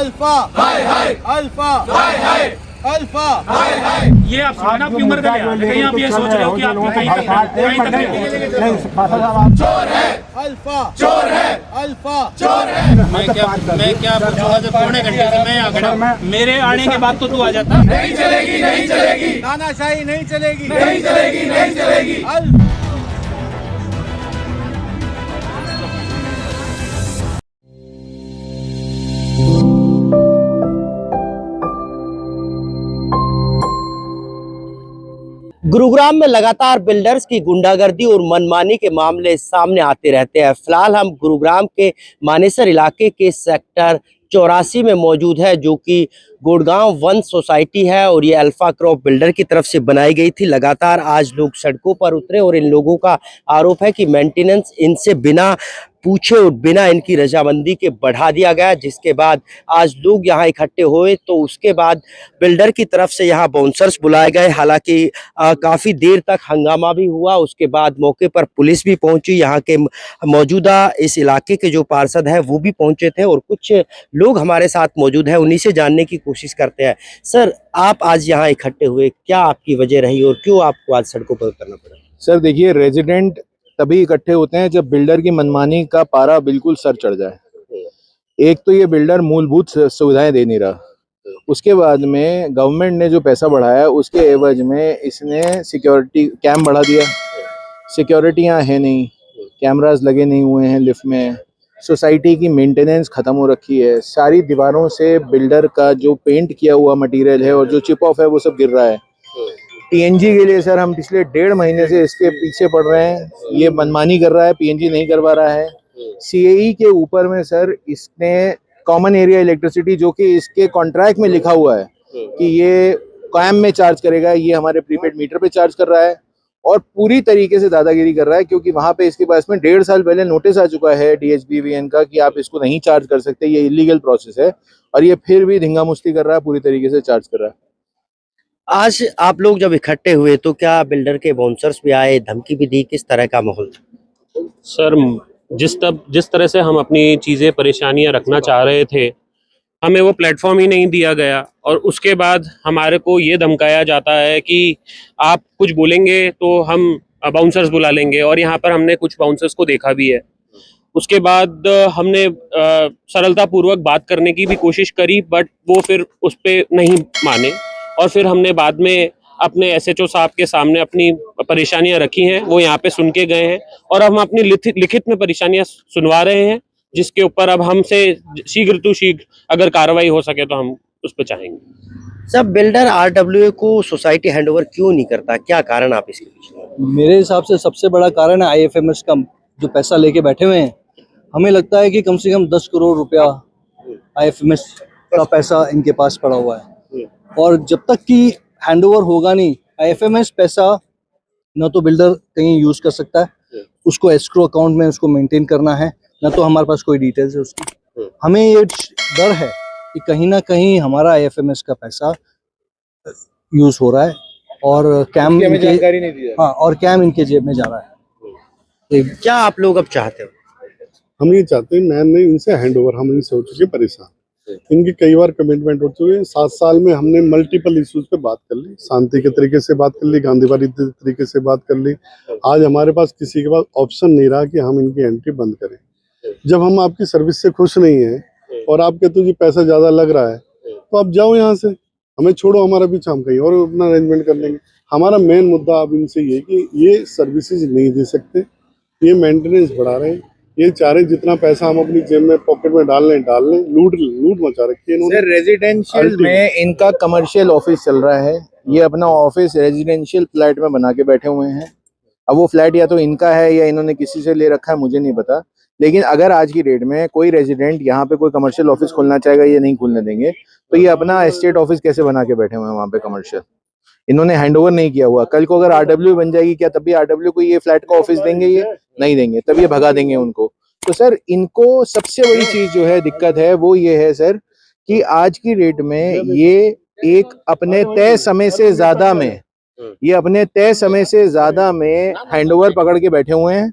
Alpha हाय हाय, alpha हाय हाय, alpha हाय हाय। ये आप सुनना अपनी उम्र का लिहाज, लेकिन आप ये सोच रहे हो कि आप कहीं तक चोर है अल्फा, चोर है अल्फा, चोर है। मैं क्या पूछूंगा जब पौने घंटे से मैं यहाँ खड़ा, मेरे आने के बाद तो तू आ जाता। नहीं चलेगी, नहीं चलेगी, तानाशाही नहीं चलेगी, नहीं चलेगी, नहीं चलेगी। गुरुग्राम में लगातार बिल्डर्स की गुंडागर्दी और मनमानी के मामले सामने आते रहते हैं। फिलहाल हम गुरुग्राम के मानेसर इलाके के सेक्टर 84 में मौजूद है, जो कि गुड़गांव वन सोसाइटी है और ये अल्फा क्रॉप बिल्डर की तरफ से बनाई गई थी। लगातार आज लोग सड़कों पर उतरे और इन लोगों का आरोप है कि मेंटेनेंस इनसे बिना पूछे और बिना इनकी रजामंदी के बढ़ा दिया गया, जिसके बाद आज लोग यहाँ इकट्ठे हुए तो उसके बाद बिल्डर की तरफ से यहाँ बाउंसर्स बुलाए गए। हालांकि काफ़ी देर तक हंगामा भी हुआ, उसके बाद मौके पर पुलिस भी पहुंची। यहाँ के मौजूदा इस इलाके के जो पार्षद हैं वो भी पहुंचे थे और कुछ लोग हमारे साथ मौजूद हैं, उन्हीं से जानने की कोशिश करते हैं। सर, आप आज यहाँ इकट्ठे हुए, क्या आपकी वजह रही और क्यों आपको आज सड़कों पर उतरना पड़ा? सर देखिए, रेजिडेंट तभी इकट्ठे होते हैं जब बिल्डर की मनमानी का पारा बिल्कुल सर चढ़ जाए। एक तो ये बिल्डर मूलभूत सुविधाएं दे नहीं रहा, उसके बाद में गवर्नमेंट ने जो पैसा बढ़ाया उसके एवज में इसने सिक्योरिटी कैम बढ़ा दिया। सिक्योरिटियां है नहीं, कैमरास लगे नहीं हुए हैं लिफ्ट में, सोसाइटी की मेंटेनेंस खत्म हो रखी है। सारी दीवारों से बिल्डर का जो पेंट किया हुआ मटेरियल है और जो चिप ऑफ है वो सब गिर रहा है। पीएनजी के लिए सर हम पिछले 1.5 महीने से इसके पीछे पड़ रहे हैं, ये मनमानी कर रहा है, पीएनजी नहीं करवा रहा है। सीएई के ऊपर में सर इसने कॉमन एरिया इलेक्ट्रिसिटी, जो कि इसके कॉन्ट्रैक्ट में लिखा हुआ है कि ये कायम में चार्ज करेगा, ये हमारे प्रीपेड मीटर पे चार्ज कर रहा है और पूरी तरीके से दादागिरी कर रहा है, क्योंकि वहां पे इसके पास में 1.5 साल पहले नोटिस आ चुका है DHBVN का कि आप इसको नहीं चार्ज कर सकते, ये इलीगल प्रोसेस है, और ये फिर भी धींगामुस्ती कर रहा है, पूरी तरीके से चार्ज कर रहा है। आज आप लोग जब इकट्ठे हुए तो क्या बिल्डर के बाउंसर्स भी आए, धमकी भी दी, किस तरह का माहौल था? सर, जिस तरह से हम अपनी चीज़ें परेशानियां रखना चाह रहे थे, हमें वो प्लेटफॉर्म ही नहीं दिया गया और उसके बाद हमारे को ये धमकाया जाता है कि आप कुछ बोलेंगे तो हम बाउंसर्स बुला लेंगे, और यहाँ पर हमने कुछ बाउंसर्स को देखा भी है। उसके बाद हमने सरलतापूर्वक बात करने की भी कोशिश करी, बट वो फिर उस पर नहीं माने, और फिर हमने बाद में अपने SHO साहब के सामने अपनी परेशानियां रखी हैं, वो यहाँ पे सुन के गए हैं और हम अपनी लिखित में परेशानियां सुनवा रहे हैं, जिसके ऊपर अब हमसे शीघ्र तो शीघ्र अगर कार्रवाई हो सके तो हम उस पर चाहेंगे। सब बिल्डर RWA को सोसाइटी हैंडओवर क्यों नहीं करता, क्या कारण आप इसके पीछे? मेरे हिसाब से सबसे बड़ा कारण है IFMS का जो पैसा लेके बैठे हुए हैं। हमें लगता है कि कम से कम 10 करोड़ रुपया IFMS का पैसा इनके पास पड़ा हुआ है, और जब तक कि हैंडओवर होगा नहीं, IFMS पैसा न तो बिल्डर कहीं यूज कर सकता है, उसको एस्क्रो अकाउंट में उसको मेंटेन करना है, न तो हमारे पास कोई डिटेल्स है उसकी। हमें ये डर है कि कहीं ना कहीं हमारा IFMS का पैसा यूज हो रहा है और कैम जानकारी नहीं दी। हाँ, और कैम इनके जेब में जा रहा है। क्या आप लोग अब चाहते हो? हम ये चाहते हैं, मैं नहीं, इनसे हैंडओवर, हम इनसे हो चुके परेशान। इनकी कई बार कमिटमेंट हो चुके हैं। 7 साल में हमने मल्टीपल इश्यूज पे बात कर ली, शांति के तरीके से बात कर ली, गांधीवादी तरीके से बात कर ली। आज हमारे पास किसी के पास ऑप्शन नहीं रहा कि हम इनकी एंट्री बंद करें। जब हम आपकी सर्विस से खुश नहीं है और आप कहते हो कि पैसा ज्यादा लग रहा है, तो आप जाओ यहाँ से, हमें छोड़ो, हमारा पीछे हम कहीं और अपना अरेंजमेंट कर लेंगे। हमारा मेन मुद्दा अब इनसे ये कि ये सर्विसेज नहीं दे सकते, ये मेंटेनेंस बढ़ा रहे हैं, ये चाह रहे जितना पैसा हम अपनी जेब में पॉकेट में डाल लें, लूट मचा रखी है इन्होंने। सर रेजिडेंशियल में इनका कमर्शियल ऑफिस चल रहा है, ये अपना ऑफिस रेजिडेंशियल फ्लैट में बना के बैठे हुए हैं। अब वो फ्लैट या तो इनका है या इन्होंने किसी से ले रखा है, मुझे नहीं पता, लेकिन अगर आज की डेट में कोई रेजिडेंट यहाँ पे कोई कमर्शियल ऑफिस खोलना चाहेगा, ये नहीं खुलने देंगे, तो ये अपना एस्टेट ऑफिस कैसे बना के बैठे हुए हैं वहाँ पे कमर्शियल। इन्होंने हैंडओवर नहीं किया हुआ। कल को अगर RW बन जाएगी, क्या तब भी RW को ये फ्लैट का ऑफिस देंगे? ये नहीं देंगे, तब ये भगा देंगे उनको। तो सर इनको सबसे बड़ी चीज जो है दिक्कत है वो ये है सर कि आज की डेट में ये एक अपने तय समय से ज्यादा में हैंडओवर पकड़ के बैठे हुए हैं।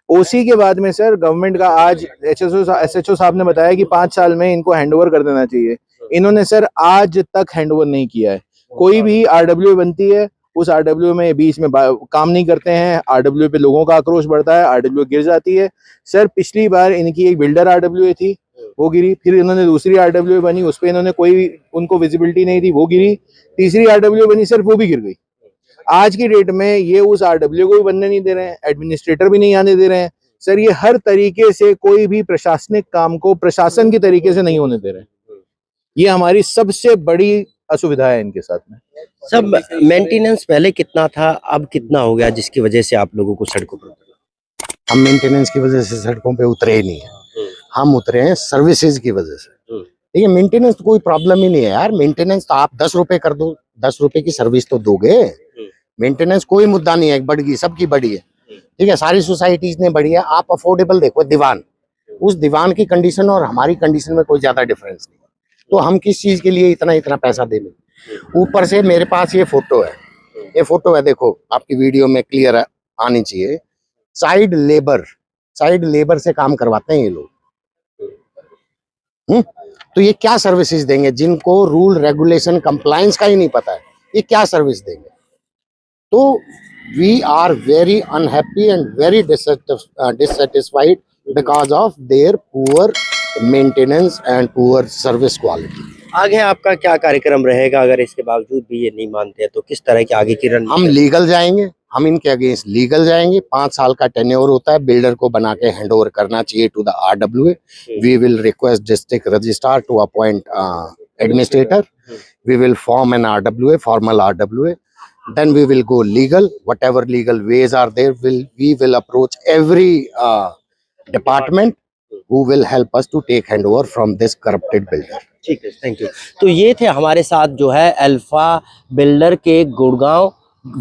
ओसी के बाद में सर गवर्नमेंट का आज एसएचओ साहब ने बताया कि 5 साल में इनको हैंडओवर कर देना चाहिए। इन्होंने सर आज तक हैंडओवर नहीं किया है। कोई भी आरडब्ल्यू बनती है, उस आरडब्ल्यू में बीच में काम नहीं करते हैं, आरडब्ल्यू पे लोगों का आक्रोश बढ़ता है, आरडब्ल्यू गिर जाती है। सर पिछली बार इनकी एक बिल्डर आरडब्ल्यू थी, वो गिरी। फिर इन्होंने दूसरी आरडब्ल्यू बनी, उस पर इन्होंने कोई उनको विजिबिलिटी नहीं थी, वो गिरी। तीसरी आरडब्ल्यू बनी सर, वो भी गिर गई। आज की डेट में ये उस आरडब्ल्यू को भी बनने नहीं दे रहे हैं, एडमिनिस्ट्रेटर भी नहीं आने दे रहे हैं। सर ये हर तरीके से कोई भी प्रशासनिक काम को प्रशासन की तरीके से नहीं होने दे रहे हैं। ये हमारी सबसे बड़ी असुविधा है इनके साथ में। सब मेंटेनेंस पहले कितना था, अब कितना हो गया, जिसकी वजह से आप लोगों को सड़कों पर उतरना? हम मेंटेनेंस की वजह से सड़कों पे उतरे ही नहीं है, हम उतरे हैं सर्विसेज की वजह से। ठीक है, मेंटेनेंस तो कोई प्रॉब्लम ही नहीं है यार। मेंटेनेंस तो आप 10 रुपए कर दो, 10 रुपए की सर्विस तो दोगे। मेंटेनेंस कोई मुद्दा नहीं है, बढ़ गई, सबकी बढ़ी है। ठीक है, सारी सोसाइटीज ने बढ़ी है। आप अफोर्डेबल देखो, दीवान, उस दीवान की कंडीशन और हमारी कंडीशन में कोई ज्यादा डिफरेंस नहीं है। तो हम किस चीज के लिए इतना इतना पैसा देंगे? ऊपर से मेरे पास ये फोटो है, ये फोटो है, देखो आपकी वीडियो में क्लियर आनी चाहिए। साइड लेबर से काम करवाते हैं ये लोग। तो ये क्या सर्विसेज देंगे जिनको रूल रेगुलेशन कंप्लायंस का ही नहीं पता है? ये क्या सर्विस देंगे? तो we are very unhappy and very dissatisfied because of their poor maintenance and poor service quality. आगे आपका क्या कार्यक्रम रहेगा अगर इसके बावजूद भी ये नहीं मानते हैं? तो किस तरह की आगे की रणनीति? हम लीगल जाएंगे, हम इनके अगेंस्ट लीगल जाएंगे। 5 साल का टेन्योर होता है, बिल्डर को बना के हैंड ओवर करना चाहिए to the RWA. We will request district registrar to appoint administrator. We will form an RWA, formal RWA. Then we will go legal. Whatever legal ways are there, we will approach every department who will help us to take handover from this corrupted builder. ठीक है, thank you. तो ये थे हमारे साथ जो है alpha builder के गुड़गांव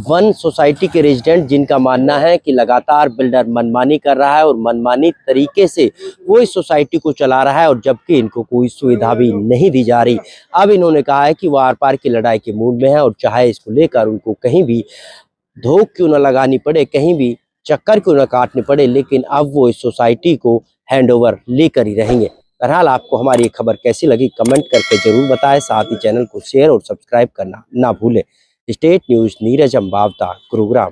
1 सोसाइटी के रेजिडेंट, जिनका मानना है कि लगातार बिल्डर मनमानी कर रहा है और मनमानी तरीके से वो इस सोसाइटी को चला रहा है, और जबकि इनको कोई सुविधा भी नहीं दी जा रही। अब इन्होंने कहा है कि वो आर पार की लड़ाई के मूड में है, और चाहे इसको लेकर उनको कहीं भी धोख क्यों न लगानी पड़े, कहीं भी चक्कर क्यों न काटने पड़े, लेकिन अब वो इस सोसाइटी को हैंडओवर लेकर ही रहेंगे। बहरहाल आपको हमारी ये खबर कैसी लगी कमेंट करके जरूर बताएं, साथ ही चैनल को शेयर और सब्सक्राइब करना ना भूलें। State news Neeraj Ambawata, Gurugram.